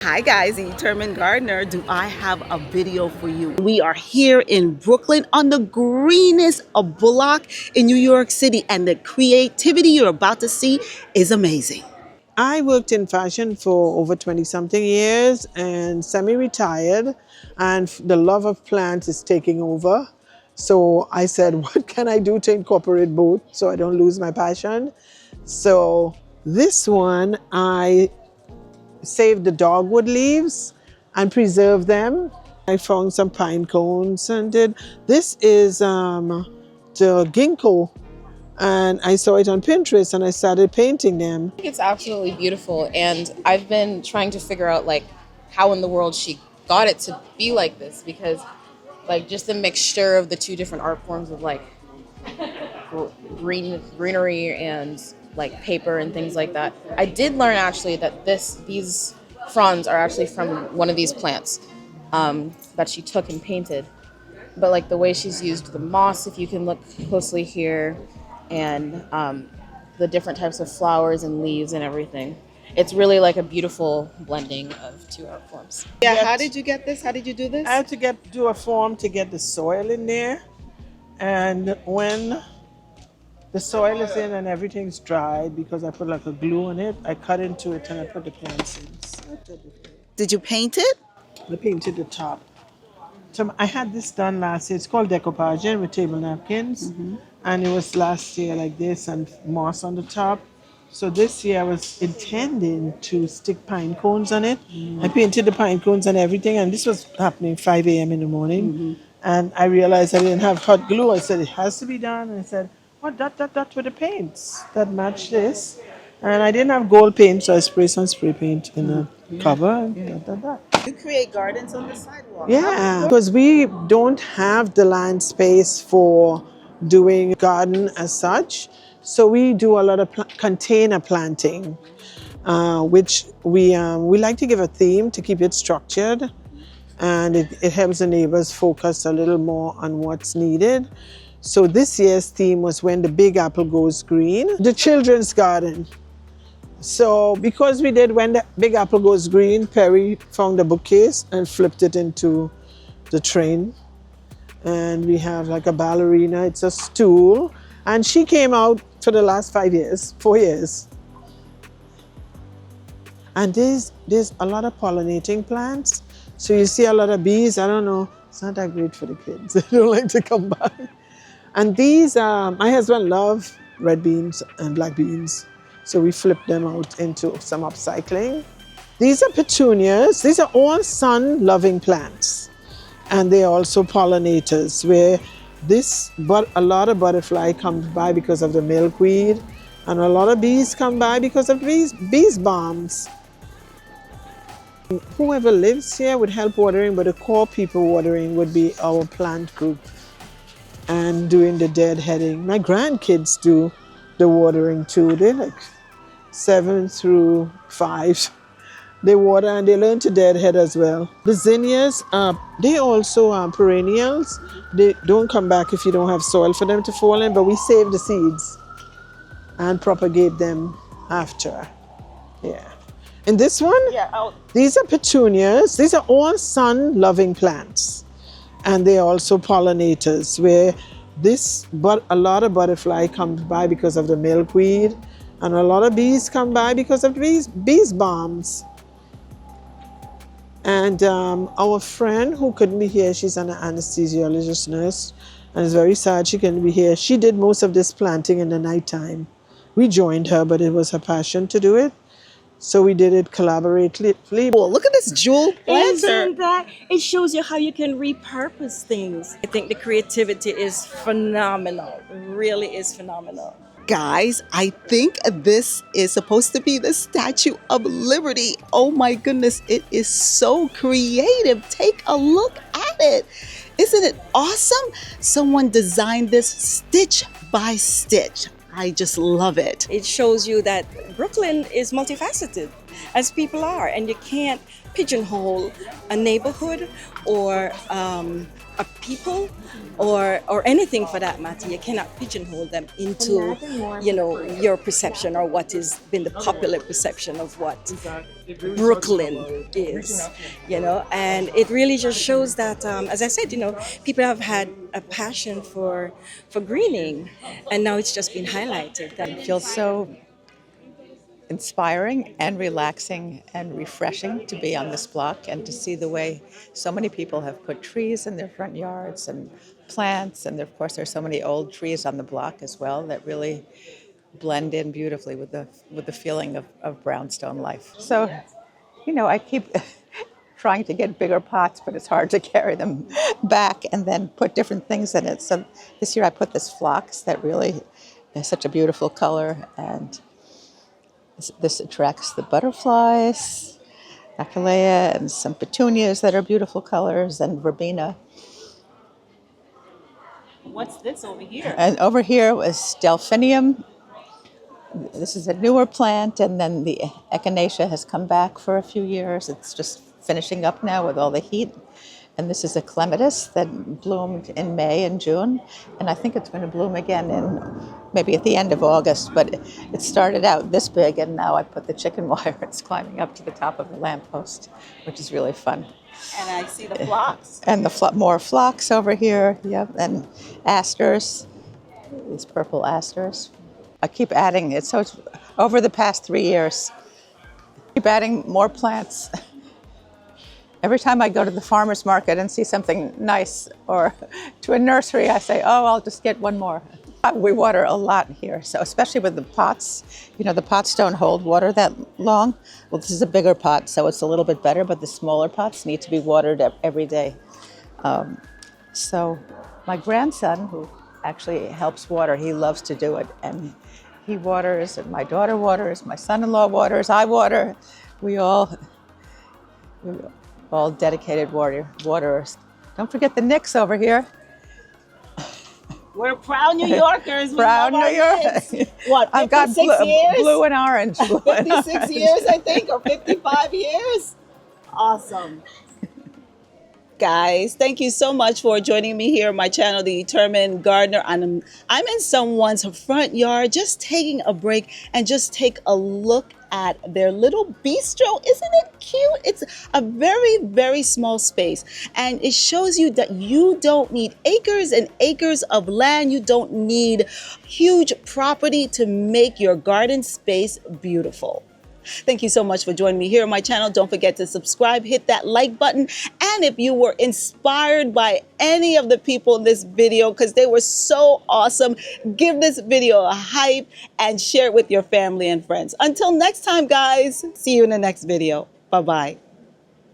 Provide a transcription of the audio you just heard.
Hi guys, the Determined Gardener. Do I have a video for you? We are here in Brooklyn on the greenest block in New York City, and the creativity you're about to see is amazing. I worked in fashion for over 20 something years and semi-retired, and the love of plants is taking over. So I said, what can I do to incorporate both so I don't lose my passion? So this one, I saved the dogwood leaves and preserved them. I found some pine cones and did. This is the ginkgo, and I saw it on Pinterest and I started painting them. I think it's absolutely beautiful, and I've been trying to figure out how in the world she got it to be like this, because just the mixture of the two different art forms of greenery and paper and things like that. I did learn actually that these fronds are actually from one of these plants that she took and painted. But the way she's used the moss, if you can look closely here, and the different types of flowers and leaves and everything. It's really a beautiful blending of two art forms. Yeah, how did you get this? How did you do this? I had to do a form to get the soil in there, and when the soil is in and everything's dried, because I put a glue on it, I cut into it and I put the plants in. Did you paint it? I painted the top. So I had this done last year. It's called decoupaging with table napkins. And it was last year like this and moss on the top. So this year I was intending to stick pine cones on it. I painted the pine cones and everything, and this was happening 5 a.m. in the morning. And I realized I didn't have hot glue. I said, it has to be done. And I said, dot with the paints that match this. And I didn't have gold paint, so I sprayed some spray paint in the cover and dot. You create gardens on the sidewalk. Yeah, because we don't have the land space for doing garden as such. So we do a lot of container planting, which we like to give a theme to keep it structured. And it helps the neighbors focus a little more on what's needed. So this year's theme was When the Big Apple Goes Green, the children's garden. So because we did When the Big Apple Goes Green, Perry found a bookcase and flipped it into the train. And we have a ballerina, it's a stool. And she came out for the last 4 years. And there's a lot of pollinating plants. So you see a lot of bees. I don't know, it's not that great for the kids. They don't like to come by. And these, my husband loves red beans and black beans. So we flip them out into some upcycling. These are petunias. These are all sun-loving plants. And they're also pollinators, where a lot of butterfly comes by because of the milkweed. And a lot of bees come by because of bees bombs. Whoever lives here would help watering, but the core people watering would be our plant group and doing the deadheading. My grandkids do the watering too. They're 7 through 5. They water and they learn to deadhead as well. The zinnias, they also are perennials. They don't come back if you don't have soil for them to fall in, but we save the seeds and propagate them after. Yeah. And this one, these are petunias. These are all sun-loving plants. And they're also pollinators, where a lot of butterfly comes by because of the milkweed, and a lot of bees come by because of bees bombs. And our friend who couldn't be here, she's an anesthesiologist nurse, and it's very sad she couldn't be here. She did most of this planting in the nighttime. We joined her, but it was her passion to do it. So we did it collaboratively. Well, look at this jewel planter. Isn't that? It shows you how you can repurpose things. I think the creativity is phenomenal. It really is phenomenal. Guys, I think this is supposed to be the Statue of Liberty. Oh my goodness, it is so creative. Take a look at it. Isn't it awesome? Someone designed this stitch by stitch. I just love it. It shows you that Brooklyn is multifaceted. as people are, and you can't pigeonhole a neighborhood or a people or anything for that matter. You cannot pigeonhole them into, you know, your perception or what has been the popular perception of what Brooklyn is, you know. And it really just shows that, as I said, you know, people have had a passion for greening, and now it's just been highlighted. It feels so inspiring and relaxing and refreshing to be on this block and to see the way so many people have put trees in their front yards and plants, and of course there's so many old trees on the block as well that really blend in beautifully with the feeling of brownstone life. So, you know, I keep trying to get bigger pots, but it's hard to carry them back and then put different things in it. So this year I put this phlox that really is such a beautiful color, and this attracts the butterflies, Achillea, and some petunias that are beautiful colors, and verbena. What's this over here? And over here was delphinium. This is a newer plant, and then the echinacea has come back for a few years. It's just finishing up now with all the heat. And this is a clematis that bloomed in May and June, and I think it's going to bloom again in maybe at the end of August. But it started out this big, and now I put the chicken wire. It's climbing up to the top of the lamppost, which is really fun. And I see the phlox. And the more phlox over here, yep, and asters, these purple asters. I keep adding it, so it's over the past 3 years. Keep adding more plants. Every time I go to the farmer's market and see something nice, or to a nursery, I say, oh, I'll just get one more. We water a lot here, so especially with the pots. You know, the pots don't hold water that long. Well, this is a bigger pot, so it's a little bit better, but the smaller pots need to be watered every day. So my grandson, who actually helps water, he loves to do it, and he waters, and my daughter waters, my son-in-law waters, I water. We're all dedicated waterers. Don't forget the Knicks over here. We're proud New Yorkers. Proud New Yorkers. What, 56 I've got years? blue and orange. 56 years, I think, or 55 years? Awesome. Guys, thank you so much for joining me here on my channel, The Determined Gardener. I'm in someone's front yard, just taking a break and just take a look at their little bistro. Isn't it cute? It's a very, very small space, and it shows you that you don't need acres and acres of land. You don't need huge property to make your garden space beautiful. Thank you so much for joining me here on my channel. Don't forget to subscribe, hit that like button. And if you were inspired by any of the people in this video, because they were so awesome, give this video a hype and share it with your family and friends. Until next time, guys, see you in the next video. Bye-bye.